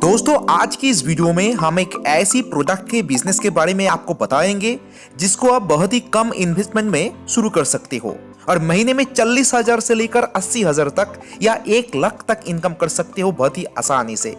दोस्तों आज की इस वीडियो में हम एक ऐसी प्रोडक्ट के बिजनेस के बारे में आपको बताएंगे जिसको आप बहुत ही कम इन्वेस्टमेंट में शुरू कर सकते हो और महीने में 40,000 से लेकर 80,000 तक या 1 लाख तक इनकम कर सकते हो बहुत ही आसानी से।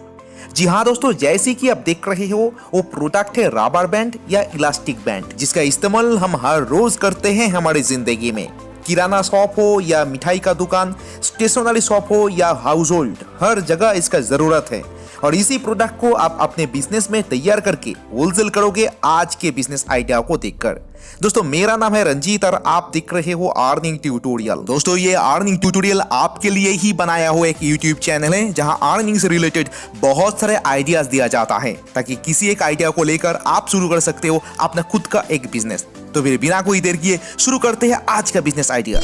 जी हाँ दोस्तों, जैसे कि आप देख रहे हो वो प्रोडक्ट है रबर बैंड या इलास्टिक बैंड, जिसका इस्तेमाल हम हर रोज करते हैं हमारी जिंदगी में। किराना शॉप हो या मिठाई का दुकान, स्टेशनरी शॉप हो या हाउस होल्ड, हर जगह इसका जरूरत है और इसी प्रोडक्ट को आप अपने बिजनेस में तैयार करके होलसेल करोगे आज के बिजनेस आइडिया को देखकर। दोस्तों मेरा नाम है रंजीत और आप देख रहे हो अर्निंग ट्यूटोरियल। दोस्तों ये अर्निंग ट्यूटोरियल आपके लिए ही बनाया हुआ एक यूट्यूब चैनल है जहां अर्निंग से रिलेटेड बहुत सारे आइडियाज दिया जाता है ताकि किसी एक आइडिया को लेकर आप शुरू कर सकते हो अपना खुद का एक बिजनेस। तो फिर बिना कोई देर किए शुरू करते हैं आज का बिजनेस आइडिया।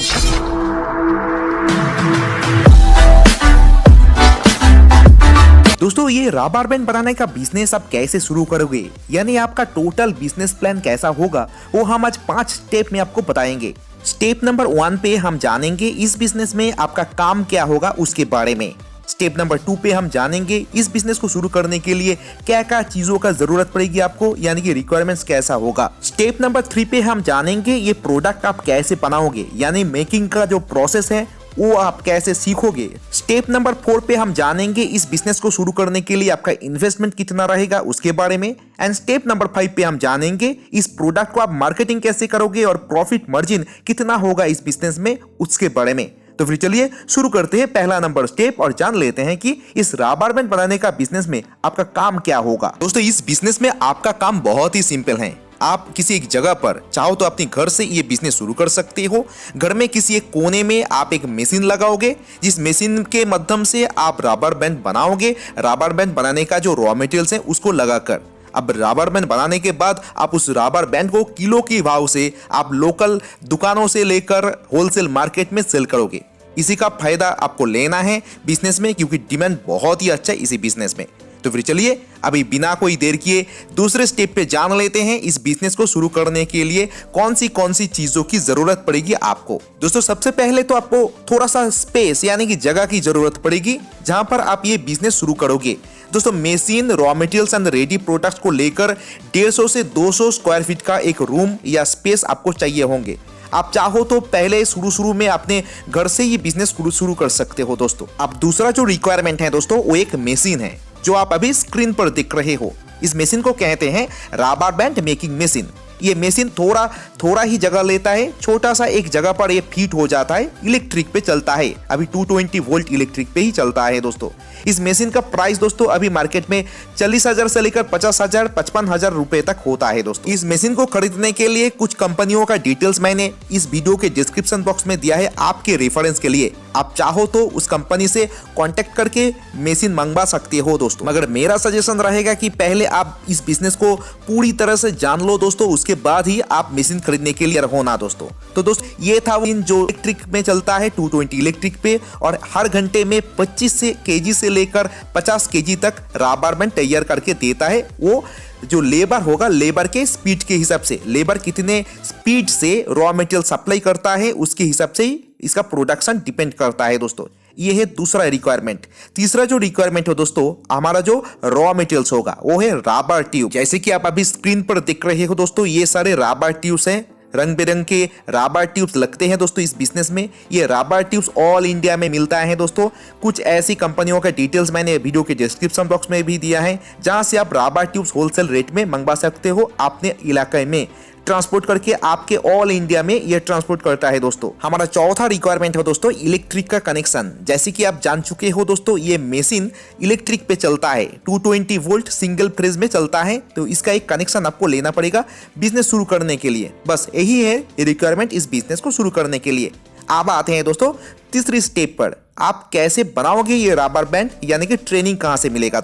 दोस्तों ये रबर बैंड बनाने का बिजनेस आप कैसे शुरू करोगे, यानी आपका टोटल बिजनेस प्लान कैसा होगा, वो हम आज 5 स्टेप में आपको बताएंगे। स्टेप नंबर 1 पे हम जानेंगे इस बिजनेस में आपका काम क्या होगा उसके बारे में। स्टेप नंबर 2 पे हम जानेंगे इस बिजनेस को शुरू करने के लिए क्या क्या चीजों का जरूरत पड़ेगी आपको, यानी कि रिक्वायरमेंट्स कैसा होगा। स्टेप नंबर 3 पे हम जानेंगे ये प्रोडक्ट आप कैसे बनाओगे, यानी मेकिंग का जो प्रोसेस है वो आप कैसे सीखोगे। स्टेप नंबर 4 पे हम जानेंगे इस बिजनेस को शुरू करने के लिए आपका इन्वेस्टमेंट कितना रहेगा उसके बारे में। एंड स्टेप नंबर 5 पे हम जानेंगे इस प्रोडक्ट को आप मार्केटिंग कैसे करोगे और प्रॉफिट मार्जिन कितना होगा इस बिजनेस में उसके बारे में। तो फिर चलिए शुरू करते हैं पहला नंबर स्टेप और जान लेते हैं कि इस रबर बैंड बनाने का बिजनेस में आपका काम क्या होगा। दोस्तों इस बिजनेस में आपका काम बहुत ही सिंपल है। आप किसी एक जगह पर चाहो तो अपने घर से ये बिजनेस शुरू कर सकते हो। घर में किसी एक कोने में आप एक मशीन लगाओगे, जिस मशीन के माध्यम से आप रबर बैंड बनाओगे। रबर बैंड बनाने का जो रॉ मटेरियल्स है उसको लगाकर अब रबर बैंड बनाने के बाद आप उस रबर बैंड को किलो के भाव से आप लोकल दुकानों से लेकर होलसेल मार्केट में सेल करोगे। इसी का फायदा आपको लेना है बिजनेस में, क्योंकि डिमांड बहुत ही अच्छा है इसी बिजनेस में। तो फिर चलिए अभी बिना कोई देर किए दूसरे स्टेप पे जान लेते हैं इस बिजनेस को शुरू करने के लिए कौन सी चीजों की जरूरत पड़ेगी आपको। दोस्तों सबसे पहले तो आपको थोड़ा सा स्पेस यानी कि जगह की जरूरत पड़ेगी जहां पर आप ये बिजनेस शुरू करोगे। दोस्तों machine, raw materials and ready products को लेकर 150 से 200 स्क्वायर फीट का एक रूम या स्पेस आपको चाहिए होंगे। आप चाहो तो पहले शुरू में अपने घर से ये बिजनेस शुरू कर सकते हो। दोस्तों अब दूसरा जो रिक्वायरमेंट है दोस्तों वो एक मशीन है जो आप अभी स्क्रीन पर देख रहे हो। इस मशीन को कहते हैं रबर बैंड मेकिंग मशीन। ये मशीन थोड़ा ही जगह लेता है, छोटा सा एक जगह पर ये फिट हो जाता है, इलेक्ट्रिक पे चलता है। अभी 220 वोल्ट इलेक्ट्रिक पे ही चलता है। दोस्तों इस मशीन का प्राइस दोस्तों अभी मार्केट में 40,000 से लेकर 50,000 55,000 रुपए तक होता है। दोस्तों इस मशीन को खरीदने के लिए कुछ कंपनियों का डिटेल्स मैंने इस वीडियो के डिस्क्रिप्शन बॉक्स में दिया है आपके रेफरेंस के लिए। आप चाहो तो उस कंपनी से कांटेक्ट करके मशीन मंगवा सकते हो दोस्तों। मगर मेरा सजेशन रहेगा कि पहले आप इस बिजनेस को पूरी तरह से जान लो दोस्तों, उसके बाद ही आप मशीन खरीदने के लिए होना दोस्तों। तो दोस्तों ये था जो इलेक्ट्रिक में चलता है 220 इलेक्ट्रिक पे और हर घंटे में 25 केजी से लेकर 50 केजी तक रबर बैंड तैयार करके देता है। वो जो लेबर होगा, लेबर के स्पीड के हिसाब से, लेबर कितने स्पीड से रॉ मटेरियल सप्लाई करता है उसके हिसाब से ही इसका प्रोडक्शन डिपेंड करता है। दोस्तों ये है दूसरा रिक्वायरमेंट। तीसरा जो रिक्वायरमेंट हो दोस्तों हमारा जो रॉ मटेरियल्स होगा वो है रबर ट्यूब। जैसे कि आप अभी स्क्रीन पर देख रहे हो दोस्तों, ये सारे रबर ट्यूब्स हैं। रंग बिरंग के रबर ट्यूब्स लगते हैं दोस्तों इस बिजनेस में। ये रबर ट्यूब्स ऑल इंडिया में मिलता है दोस्तों। कुछ ऐसी कंपनियों का डिटेल्स मैंने वीडियो के डिस्क्रिप्शन बॉक्स में भी दिया है जहां से आप रबर ट्यूब्स होलसेल रेट में मंगवा सकते हो अपने इलाके में। ट्रांसपोर्ट करके आपके ऑल इंडिया में ये ट्रांसपोर्ट करता है। दोस्तों हमारा चौथा रिक्वायरमेंट है दोस्तों इलेक्ट्रिक का कनेक्शन। जैसे कि आप जान चुके हो दोस्तों ये मशीन इलेक्ट्रिक पे चलता है, 220 वोल्ट सिंगल फेज में चलता है। तो इसका एक कनेक्शन आपको लेना पड़ेगा बिजनेस शुरू करने के लिए। बस यही है रिक्वायरमेंट इस बिजनेस को शुरू करने के लिए। अब आते हैं दोस्तों तीसरी स्टेप पर, आप कैसे बनाओगे ये रबर बैंड, यानी कि ट्रेनिंग कहां से मिलेगा।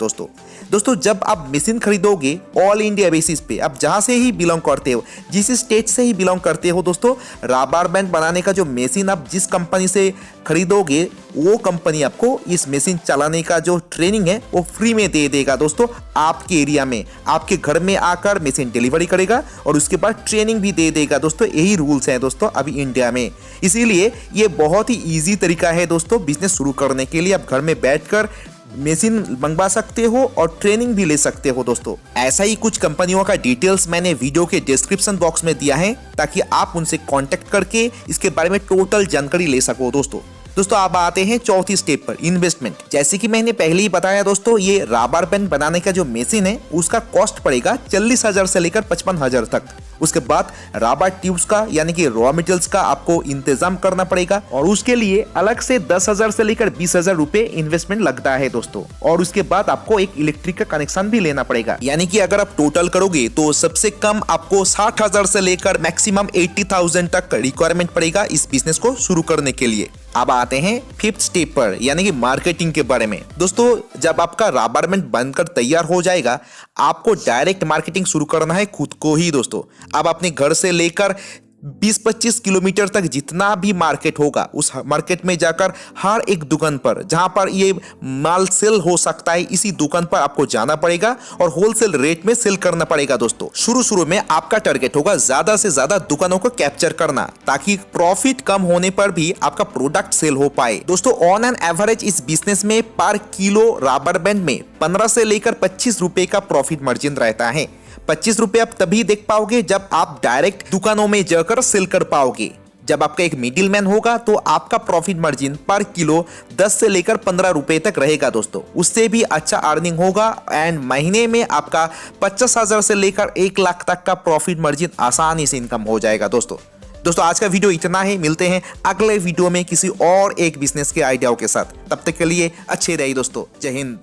दोस्तों जब आप मशीन खरीदोगे ऑल इंडिया बेसिस पे, आप जहां से ही बिलोंग करते हो, जिस स्टेट से ही बिलोंग करते हो दोस्तों, रबर बैंड बनाने का जो मशीन आप जिस कंपनी से खरीदोगे वो कंपनी आपको इस मशीन चलाने का जो ट्रेनिंग है वो फ्री में दे देगा। दोस्तों आपके एरिया में आपके घर में आकर मशीन डिलीवरी करेगा और उसके बाद ट्रेनिंग भी दे देगा। दोस्तों यही रूल्स हैं दोस्तों अभी इंडिया में। इसीलिए ये बहुत ही ईजी तरीका है दोस्तों बिजनेस शुरू करने के लिए। आप घर में बैठकर मशीन मंगवा सकते हो और ट्रेनिंग भी ले सकते हो दोस्तों। ऐसा ही कुछ कंपनियों का डिटेल्स मैंने वीडियो के डिस्क्रिप्शन बॉक्स में दिया है ताकि आप उनसे कांटेक्ट करके इसके बारे में टोटल जानकारी ले सको दोस्तों। अब आते हैं चौथी स्टेप पर, इन्वेस्टमेंट। जैसे कि मैंने पहले ही बताया दोस्तों, ये रबर बैंड बनाने का जो मशीन है उसका कॉस्ट पड़ेगा 40,000 से लेकर 55,000 तक। उसके बाद रबर ट्यूब्स का यानी कि रॉ मटेरियल्स का आपको इंतजाम करना पड़ेगा और उसके लिए अलग से 10,000 से लेकर 20,000 रुपए इन्वेस्टमेंट लगता है दोस्तों। और उसके बाद आपको एक इलेक्ट्रिक का कनेक्शन भी लेना पड़ेगा, यानी कि अगर आप टोटल करोगे तो सबसे कम आपको 60,000 से लेकर मैक्सिमम 80,000 तक रिक्वायरमेंट पड़ेगा इस बिजनेस को शुरू करने के लिए। अब आते हैं फिफ्थ स्टेप पर, यानी कि मार्केटिंग के बारे में। दोस्तों जब आपका रबर बैंड बनकर तैयार हो जाएगा, आपको डायरेक्ट मार्केटिंग शुरू करना है खुद को ही दोस्तों। अब अपने घर से लेकर 20-25 किलोमीटर तक जितना भी मार्केट होगा, उस मार्केट में जाकर हर एक दुकान पर जहां पर ये माल सेल हो सकता है, इसी दुकान पर आपको जाना पड़ेगा और होलसेल रेट में सेल करना पड़ेगा दोस्तों। शुरू में आपका टारगेट होगा ज्यादा से ज्यादा दुकानों को कैप्चर करना, ताकि प्रॉफिट कम होने पर भी आपका प्रोडक्ट सेल हो पाए दोस्तों। ऑन एन एवरेज इस बिजनेस में पर किलो रबर बैंड में 15 से लेकर 25 रुपए का प्रॉफिट मार्जिन रहता है। 25 रुपए आप तभी देख पाओगे जब आप डायरेक्ट दुकानों में जाकर सेल कर पाओगे। जब आपका एक मिडिल मैन होगा तो आपका प्रॉफिट मार्जिन पर किलो 10 से लेकर 15 रुपए तक रहेगा दोस्तों। उससे भी अच्छा अर्निंग होगा एंड महीने में आपका 50,000 से लेकर 1 लाख तक का प्रॉफिट मार्जिन आसानी से इनकम हो जाएगा दोस्तों। आज का वीडियो इतना ही। मिलते हैं अगले वीडियो में किसी और एक बिजनेस के आइडियाओं के साथ। तब तक के लिए अच्छे रहिए दोस्तों। जय हिंद।